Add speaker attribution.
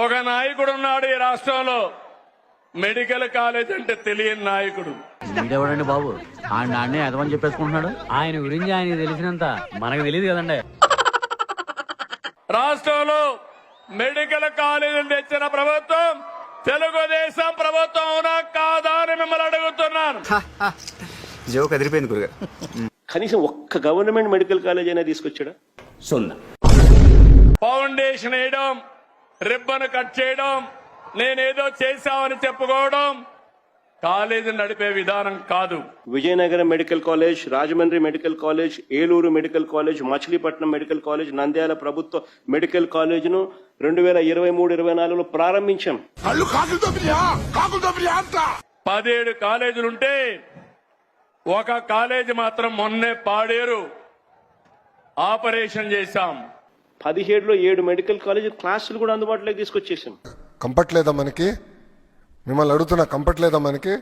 Speaker 1: ఒక నాయకుడు ఉన్నాడు ఈ రాష్ట్రంలో, మెడికల్ కాలేజ్ అంటే తెలియని నాయకుడు.
Speaker 2: వీడెవడండి బాబు? ఆయన నాన్నే అదమని చెప్పేసుకుంటున్నాడు. ఆయన గురించి ఆయన తెలిసినంత మనకు తెలియదు కదండి.
Speaker 1: రాష్ట్రంలో మెడికల్ కాలేజీలు తెచ్చిన ప్రభుత్వం తెలుగుదేశం ప్రభుత్వం అవునా కాదా అని మిమ్మల్ని అడుగుతున్నాను.
Speaker 3: జోక్ అదిరిపోయింది గురుగారు.
Speaker 4: కనీసం ఒక్క గవర్నమెంట్ మెడికల్ కాలేజ్ అయినా తీసుకొచ్చాడా?
Speaker 3: సున్నా.
Speaker 1: ఫౌండేషన్ వేయడం, రిబ్బన్ కట్ చేయడం, నేనేదో చేశామని చెప్పుకోవడం కాలేజీ నడిపే విధానం కాదు.
Speaker 4: Vizianagaram medical college, Rajahmundry medical college, Eluru medical college, Machilipatnam medical college, Nandyal ప్రభుత్వ మెడికల్ కాలేజ్ ను 2023-24లో ప్రారంభించాం.
Speaker 1: 17 కాలేజీలుంటే ఒక కాలేజీ మాత్రం మొన్నే పాడేరు ఆపరేషన్ చేశాం.
Speaker 4: 17లో 7 మెడికల్ కాలేజ్ క్లాసులు కూడా అందుబాటులోకి తీసుకొచ్చేసాం.
Speaker 5: కంపట్లేదా మనకి? మిమ్మల్ని అడుగుతున్నా, కంపట్లేదా మనకి?